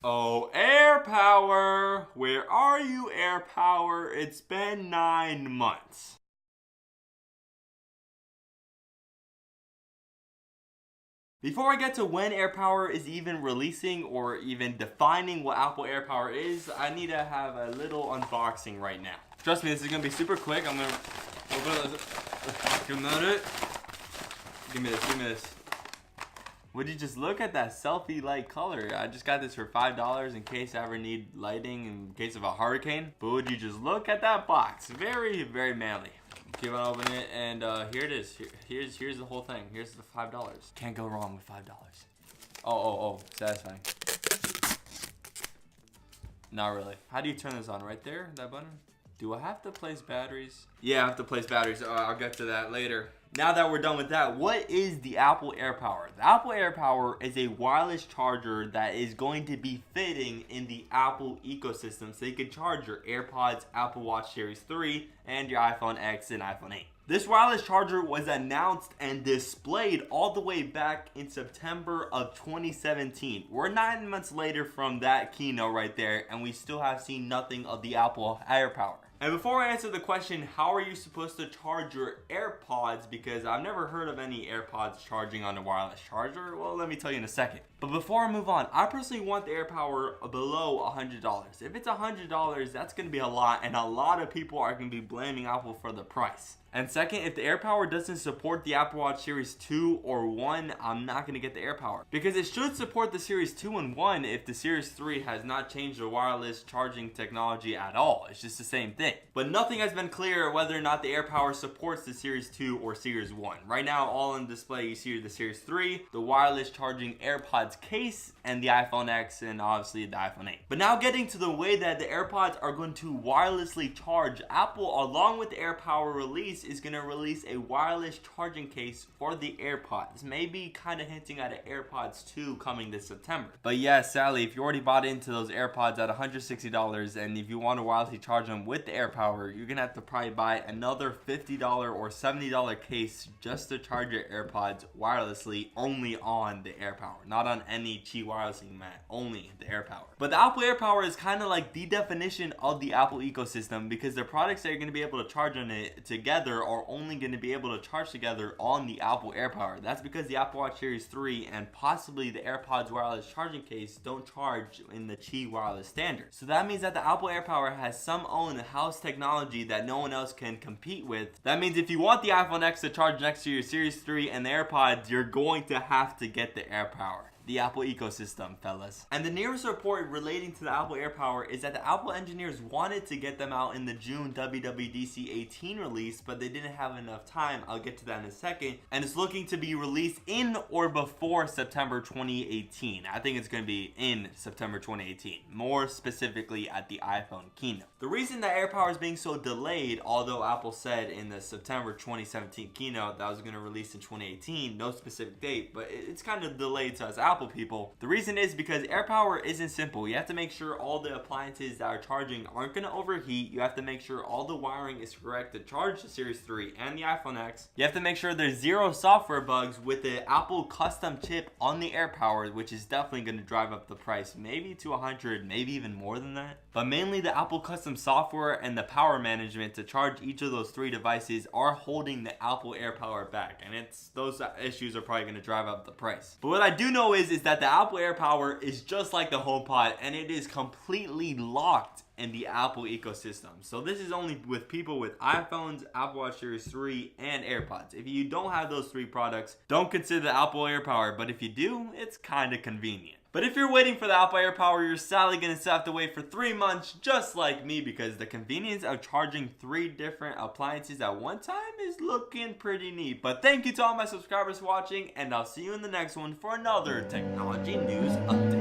Oh, AirPower! Where are you, AirPower? It's been 9 months. Before I get to when AirPower is even releasing or even defining what Apple AirPower is, I need to have a little unboxing right now. Trust me, this is gonna be super quick. I'm gonna open it. Give me this. Would you just look at that selfie-like color? I just got this for $5 in case I ever need lighting in case of a hurricane. But would you just look at that box? Very, very manly. Keep on opening it, and here it is. Here's the whole thing. Here's the $5. Can't go wrong with $5. Oh, satisfying. Not really. How do you turn this on? Right there, that button? Do I have to place batteries? Yeah, I have to place batteries. I'll get to that later. Now that we're done with that, what is the Apple AirPower? The Apple AirPower is a wireless charger that is going to be fitting in the Apple ecosystem so you can charge your AirPods, Apple Watch Series 3, and your iPhone X and iPhone 8. This wireless charger was announced and displayed all the way back in September of 2017. We're 9 months later from that keynote right there, and we still have seen nothing of the Apple AirPower. And before I answer the question, how are you supposed to charge your AirPods? Because I've never heard of any AirPods charging on a wireless charger. Well, let me tell you in a second. But before I move on, I personally want the AirPower below $100. If it's $100, that's going to be a lot, and a lot of people are going to be blaming Apple for the price. And second, if the AirPower doesn't support the Apple Watch Series 2 or 1, I'm not going to get the AirPower. Because it should support the Series 2 and 1 if the Series 3 has not changed the wireless charging technology at all. It's just the same thing. But nothing has been clear whether or not the AirPower supports the Series 2 or Series 1. Right now, all on display, you see the Series 3, the wireless charging AirPods case, and the iPhone X, and obviously the iPhone 8. But now getting to the way that the AirPods are going to wirelessly charge, Apple, along with the AirPower release, is going to release a wireless charging case for the AirPods. Maybe kind of hinting at an AirPods 2 coming this September. But yeah, sadly, if you already bought into those AirPods at $160, and if you want to wirelessly charge them with the AirPower, you're going to have to probably buy another $50 or $70 case just to charge your AirPods wirelessly only on the AirPower. Not on any cheap wirelessing mat, only the AirPower. But the Apple AirPower is kind of like the definition of the Apple ecosystem, because the products that you're going to be able to charge on it together are only going to be able to charge together on the Apple AirPower. That's because the Apple Watch Series 3 and possibly the AirPods wireless charging case don't charge in the Qi wireless standard. So that means that the Apple AirPower has some own house technology that no one else can compete with. That means if you want the iPhone X to charge next to your Series 3 and the AirPods, you're going to have to get the AirPower. The Apple ecosystem, fellas. And the nearest report relating to the Apple AirPower is that the Apple engineers wanted to get them out in the June WWDC 18 release, but they didn't have enough time. I'll get to that in a second. And it's looking to be released in or before September 2018. I think it's going to be in September 2018, more specifically at the iPhone keynote. The reason that AirPower is being so delayed, although Apple said in the September 2017 keynote that was going to release in 2018, no specific date, but it's kind of delayed to us Apple people. The reason is because AirPower isn't simple. You have to make sure all the appliances that are charging aren't going to overheat. You have to make sure all the wiring is correct to charge the Series 3 and the iPhone X. You have to make sure there's zero software bugs with the Apple custom chip on the AirPower, which is definitely going to drive up the price, maybe to $100, maybe even more than that. But mainly the Apple custom software and the power management to charge each of those three devices are holding the Apple AirPower back, and those issues are probably going to drive up the price. But what I do know is that the Apple AirPower is just like the HomePod, and it is completely locked in the Apple ecosystem. So this is only with people with iPhones, Apple Watch Series 3, and AirPods. If you don't have those three products, don't consider the Apple AirPower, but if you do, it's kind of convenient. But if you're waiting for the Apple AirPower, you're sadly going to have to wait for 3 months, just like me, because the convenience of charging 3 different appliances at one time is looking pretty neat. But thank you to all my subscribers for watching, and I'll see you in the next one for another technology news update.